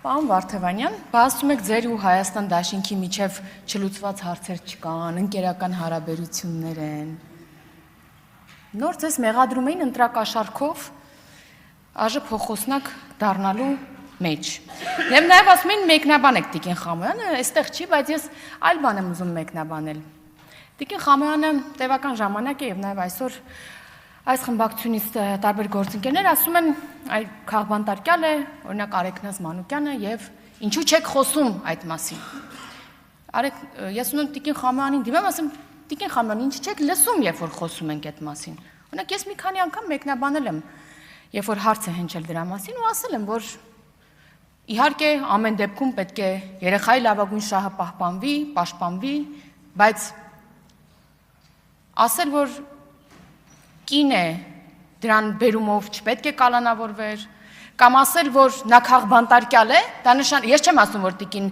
Պարոն Վարդևանյան, ասում եք ձեր ու Հայաստան դաշինքի միջև չլուծված հարցեր չկան, ընկերական հարաբերություններ են։ Նոր ձեզ մեղադրում էին ընտրակաշառքով ԱԺ փոխոսնակ դառնալու մեջ։ Եվ նաև ասում էին մեկնաբան եք Տիկին Խամոյանը, այստեղ չի, բայց ես այլ բան եմ ուզում մեկնաբանել։ Տիկին Խամոյանը տևական ժամանակ է եւ նաև այսօր այս խմբակցությունից տարբեր գործընկերներ ասում են, այ քաղբանտարկյալ է, օրինակ Արեգնազ Մանուկյանը եւ ինչու չեք խոսում այդ մասին։ Ես ունում Տիկին Խամոյանին դիմեմ, ասեմ Տիկին Խամոյան, ինչ չեք լսում, երբ որ խոսում ենք այդ մասին։ Օրինակ ես մի քանի անգամ մեկնաբանել եմ, երբ որ հարց է հնչել դրա մասին ու ասել եմ, որ իհարկե ամեն դեպքում պետք է երեխայի լավագույն շահը պահպանվի, պաշտպանվի, բայց ասել, որ կին է, դրան բերումով չպետք է կալանավորվեր, կամ ասել, որ նա քաղբանտարկյալ է, դա նշան, ես չեմ ասում, որ Տիկին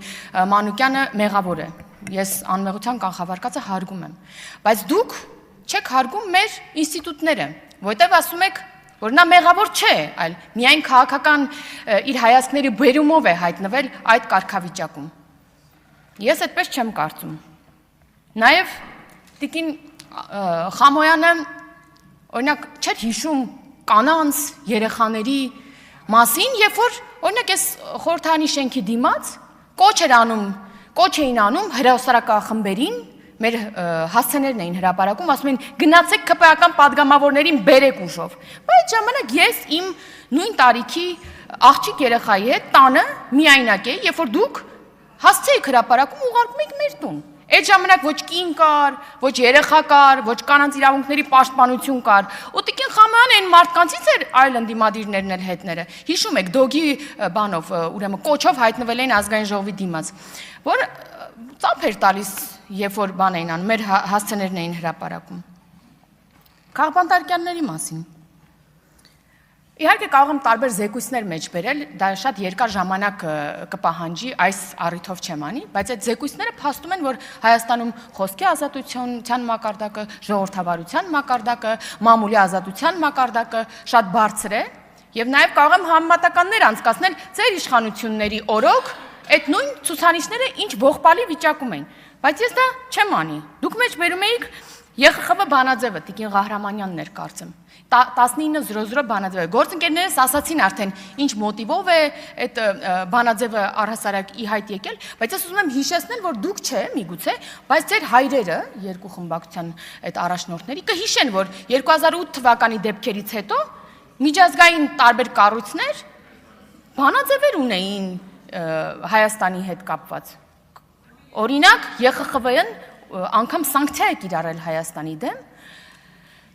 Մանուկյանը մեղավոր է, ես անմեղության կանխավարկածը հարգում եմ, բայց դուք չեք հարգում մեր ինստիտուտները, որտեղ ասում եք, որ նա մեղավոր չէ, այլ միայն քաղաքական իր հայացքների բերումով է հայտնվել այդ կարգավիճակում։ Ես այդպես չեմ կարծում։ Նաև Տիկին Խամոյանը օրինակ չէր հիշում կանանց, երեխաների մասին, երբ որ օրինակ այս խորհրդարանի շենքի դիմաց կոչ էին անում հրոսակախմբերին, մեր հասցեներն էին հրապարակում, ասում էին գնացեք ԿՊԱ-ական падգամավորներին բերեք ուժով։ Բայց ժամանակ ես իմ նույն տարիքի աղջիկ երեխայի հետ տանը միայնակ էի, երբ որ դուք հասցե եք հրապարակում ուղարկում եք մեր տուն։ Այդ ժամանակ ոչ կին կար, ոչ երեխա կար, ոչ կանանց իրավունքների պաշտպանություն կար։ Ու Տիկին Խամոյանը այն մարդկանցից էր այլ ընդդիմադիրներն էլ հետները։ Հիշում եք դոգի բանով, ուրեմն կոչով հայտնվել էին ազգային ժողովի դիմաց, որ ծափ էր տալիս, երբ որ բան էին անում, մեր հասցեներն էին հրապարակում։ Քաղբանտարկյալների մասին։ Իհարկե կարող եմ տարբեր զեկույցներ մեջ բերել, դա շատ երկար ժամանակ կպահանջի, այս առիթով չեմ անի, բայց այդ զեկույցները փաստում են, որ Հայաստանում խոսքի ազատության մակարդակը, ժողովրդավարության մակարդակը, մամուլի ազատության մակարդակը շատ բարձր է, եւ նաեւ կարող եմ համեմատականներ անցկացնել ձեր իշխանությունների օրոք այդ նույն ցուցանիշները ինչ ողբալի վիճակում են, բայց ես դա չեմ անի։ Դուք մեջ բերում էիք ԵԽԽՎ բանաձևը, Տիկին Ղահրամանյանն էր կարծեմ, 19:00 բանաձևը, գործընկերներս ասացին արդեն ինչ մոտիվով է այդ բանաձևը առհասարակ ի հայտ եկել, բայց ես ուզում եմ հիշեցնել, որ դուք չէ, միգուցե, բայց ձեր հայրերը, երկու խմբակցության այդ առաջնորդների կհիշեն, որ 2008 թվականի դեպքերից հետո միջազգային տարբեր կառույցներ բանաձևեր ունեին Հայաստանի հետ կապված։ Օրինակ, ԵԽԽՎ-ն անգամ սանկցիա է կիրառել Հայաստանի դեմ,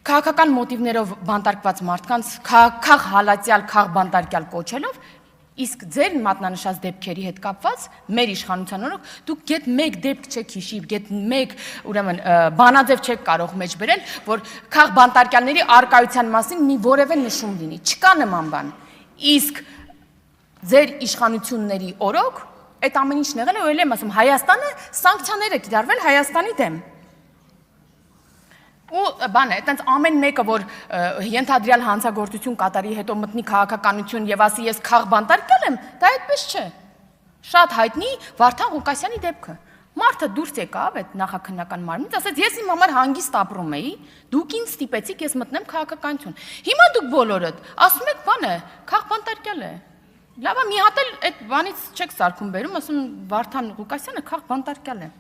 քաղաքական մոտիվներով բանտարկված մարդկանց քաղհալածյալ, քաղբանտարկյալ կոչելով, իսկ ձեր մատնանշած դեպքերի հետ կապված մեր իշխանության օրոք դուք գեթ մեկ դեպք չեք հիշի, գեթ մեկ ուրեմն բանաձև չեք կարող մեջ բերել, որ քաղբանտարկյալների արկայության մասին մի որևէ նշում լինի, չկա նման բան։ Իսկ ձեր իշխանությունների օրոք այդ ամեն ինչն եղել է, ու եմ ասում, Հայաստանը սանկցիաներ է կիրառվել Հայաստանի դեմ։ Ու բան է, այտենց ամեն մեկը, որ ենթադրյալ հանցագործություն կատարի, հետո մտնի քաղաքականություն եւ ասի ես քաղբանտարկյալ եմ, դա այդպես չէ։ Շատ հայտնի Վարդան Ղուկասյանի դեպքը։ Մարդը դուրս եկավ այդ նախաքննական մարմնից, ասաց ես իմ համար հանգիստ ապրում էի, դուք ինձ ստիպեցիք ես մտնեմ քաղաքականություն։ Հիմա դուք բոլորդ ասում եք բան է, քաղբանտարկյալ է։ Լավ, մի հատ էլ այդ բանից չեք սարքում բերում, ասում Վարդան Ղուկասյանը քաղբանտարկյալ է։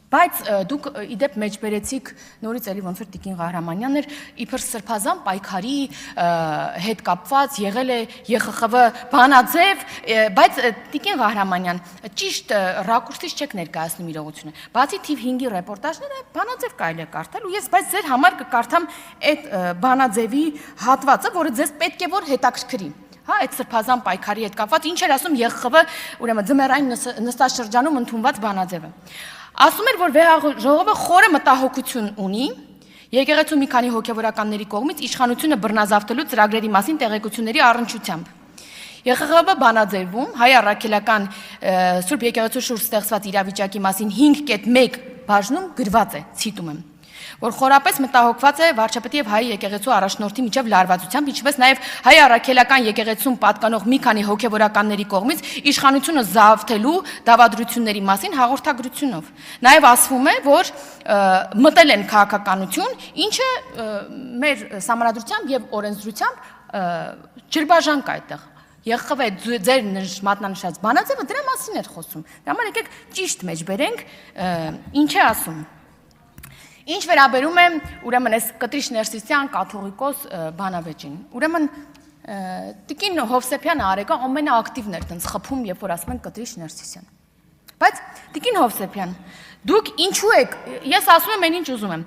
Բայց դուք իդեպ մեջ բերեցիք նորից էլի ոնց որ Տիկին Ղահրամանյանն էր, իբր սրբազան պայքարի հետ կապված եղել է ԵԽԽՎ բանաձև, բայց Տիկին Ղահրամանյան ճիշտ ռակուրսից չեք ներկայացնում իրողությունը։ Բացի թիվ 5-ի ռեպորտաժները բանաձև կարելի է կարդալ, ու ես բայց ձեր համար կկարդամ այդ բանաձևի հատվածը, որը ձեզ պետք է որ հետաքրքրի։ Հա, այդ սրբազան պայքարի հետ կապված ինչ էր ասում ԵԽԽՎ, ուրեմն ձմեռային նստաշրջանում ընդունված բանաձևը։ Ասում էր, որ վեհաժողովը խորը մտահոգություն ունի եկեղեցու մի քանի հոգևորականների կողմից իշխանությունը բռնազավթելու ծրագրերի մասին տեղեկությունների առնչությամբ։ ԵԽԽՎ բանաձևում հայ առաքելական Սուրբ եկեղեցու շուրջ ստեղծված իրավիճակի մասին 5.1 բաժնում գրված է, ցիտում եմ. որ խորապես մտահոգված է վարչապետի եւ հայ եկեղեցու առաջնորդի միջև լարվածությամբ, ինչպես նաեւ հայ առաքելական եկեղեցուն պատկանող մի քանի հոգեվորականների կողմից իշխանությունը զավթելու դավադրությունների մասին հաղորդագրությունով։ Նաեւ ասվում է, որ մտել են քաղաքականություն, ինչը մեր համանդրությամբ եւ օրենսդրությամբ ջրբաժան կա այդտեղ։ Եղխվե ձեր մատնանշած բանաձևը դրա մասին էր խոսում։ Դրա համար եկեք ճիշտ մեջ բերենք, ինչ է ասում։ Ինչ վերաբերում է ուրեմն այս Կտրիշ Ներսիսյան կաթողիկոս բանավեճին։ Ուրեմն Տիկին Հովսեփյանը արեկա ամենաակտիվն էր տենց խփում, երբ որ ասում են Կտրիշ Ներսիսյան։ Բայց Տիկին Հովսեփյան, դուք ինչու եք, ես ասում եմ այն ինչ ուզում եմ։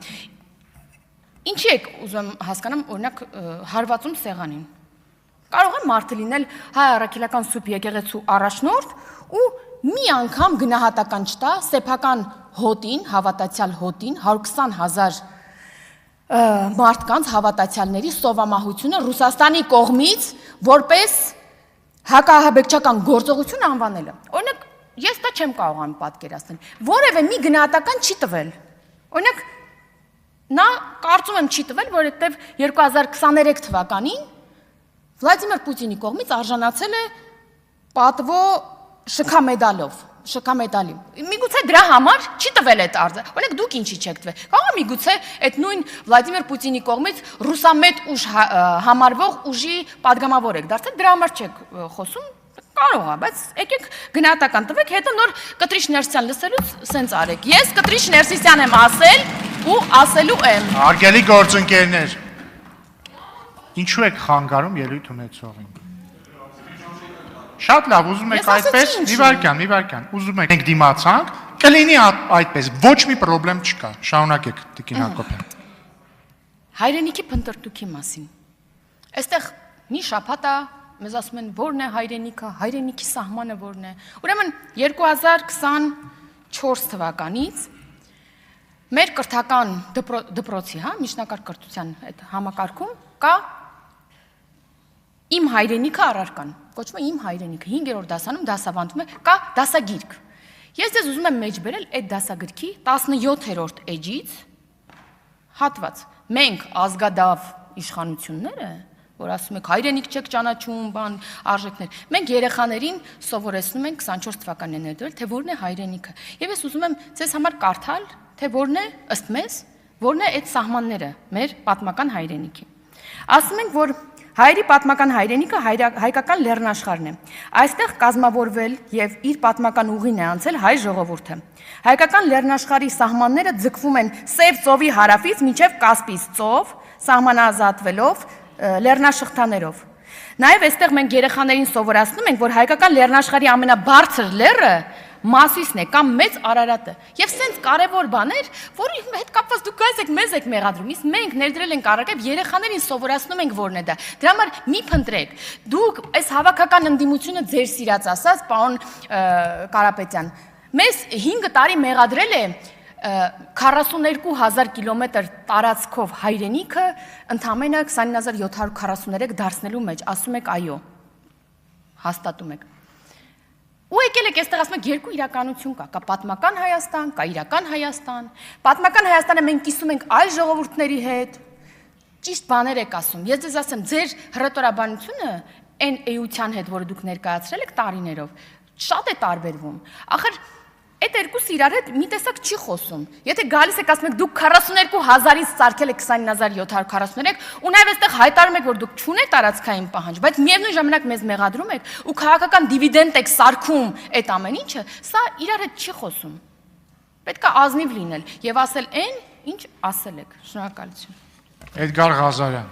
Ինչի եք ուզում հասկանամ, օրինակ հարվածում սեղանին։ Կարող է մարդը լինել հայ առաքելական սուրբ եկեղեցու առաջնորդ ու մի անգամ գնահատական չտա սեփական հոտին, հավատացյալ հոտին 120,000 մարդկանց հավատացյալների սովամահությունը Ռուսաստանի կողմից որպես հակահաբեկչական գործողություն անվանելը։ Օրինակ, ես դա չեմ կարողանում պատկերացնել։ Որևէ մի գնահատական չի տվել։ Օրինակ, նա կարծում եմ չի տվել, որովհետև 2023 թվականին Վլադիմիր Պուտինի կողմից արժանացել է պատվո շքամեդալի։ Միգուցե դրա համար չի տվել այդ արձը։ Օրինակ դուք ինչի չեք տվել։ Կարող է միգուցե այդ նույն Վլադիմիր Պուտինի կողմից ռուսամետ ուժ համարվող ուժի падգամավոր եք դարձել, դրա համար չեք խոսում։ Կարող է, բայց եկեք գնահատական տվեք, հետո նոր Կտրիշ Ներսիսյան լսելուց սենց արեք։ Ես Կտրիշ Ներսիսյան եմ ասել ու ասելու եմ։ Հարգելի գործընկերներ, ինչու եք խանգարում ելույթ ունեցողին։ Շատ լավ, ուզում եք այդպես, մի վարքան, ուզում եք դիմացանք, կլինի այդպես, ոչ մի խնդրեմ չկա, շարունակեք Տիկին Հակոբյան։ Հայրենիքի փնտրտուքի մասին։ Այստեղ մի շաբաթ է, մեզ ասում են որն է հայրենիքը, հայրենիքի սահմանը որն է։ Ուրեմն 2024 թվականից մեր կրթական դպրոցի, միջնակարգ կրթության այդ համակարգում կա Իմ հայրենիքը առարկան, կոչվում է իմ հայրենիքը, 5-րդ դասանում դասավանդվում է, կա դասագիրք։ Ես ձեզ ուզում եմ մեջ բերել այդ դասագրքի 17-րդ էջից հատված։ Մենք ազգադավ իշխանությունները, որ ասում եք հայրենիք չեք ճանաչում, բան, արժեքներ, մենք երեխաներին սովորեցնում ենք 24 թվականին ներդրել, թե որն է հայրենիքը։ Եվ ես ուզում եմ ձեզ համար կարդալ, թե որն է ըստ մեզ, որն է այդ սահմանները մեր պատմական հայրենիքի։ Ասում ենք, որ Հայերի պատմական հայրենիքը հայկական լեռնաշխարհն է։ Այստեղ կազմավորվել եւ իր պատմական ուղին է անցել հայ ժողովուրդը։ Հայկական լեռնաշխարհի սահմանները ձգվում են Սև ծովի հարավից մինչև Կասպից ծով, սահմանազատվելով լեռնաշղթաներով։ Նաեւ այստեղ մենք երեխաներին սովորացնում ենք, որ հայկական լեռնաշխարհի ամենաբարձր լեռը Մասիսն է կամ Մեծ Արարատը։ Եվ սենց կարևոր բաներ, որի հետ կապված դուք գայս եք մեզ եք մեղադրում, իսկ մենք ներդրել ենք առարկայ երեխաներին սովորացնում ենք որն է դա։ Դրա համար մի փնտրեք։ Դուք այս հավաքական ընդդիմությունը ձեր սիրած ասած, պարոն Կարապետյան, մեզ 5 տարի մեղադրել է 42,000 կիլոմետր տարածքով հայրենիքը ընդամենը 20743 դարձնելու մեջ, ասում եք այո, հաստատում եք։ Ու եկել եք այստեղ ասում եք երկու իրականություն կա պատմական Հայաստան, կա իրական Հայաստան։ Պատմական Հայաստանը մենք կիսում ենք այլ ժողովուրդների հետ։ Ճիշտ բաներ եք ասում։ Ես ձեզ ասեմ, ձեր հռետորաբանությունը այն էության հետ, որը դուք ներկայացրել եք տարիներով, շատ է տարբերվում։ Ախր այդ երկուսը իրար հետ մի տեսակ չի խոսում։ Եթե գալիս եք ասում եք դուք 42,000-ից սարքել եք 20743, ու նաև այստեղ հայտարարում եք, որ դուք չունեք տարածքային պահանջ, բայց միևնույն ժամանակ մեզ մեղադրում եք ու քաղաքական դիվիդենդ եք սարքում այդ ամեն ինչը, սա իրար հետ չի խոսում։ Պետք է ազնիվ լինել եւ ասել այն, ինչ ասել եք։ Շնորհակալություն։ Էդգար Ղազարյան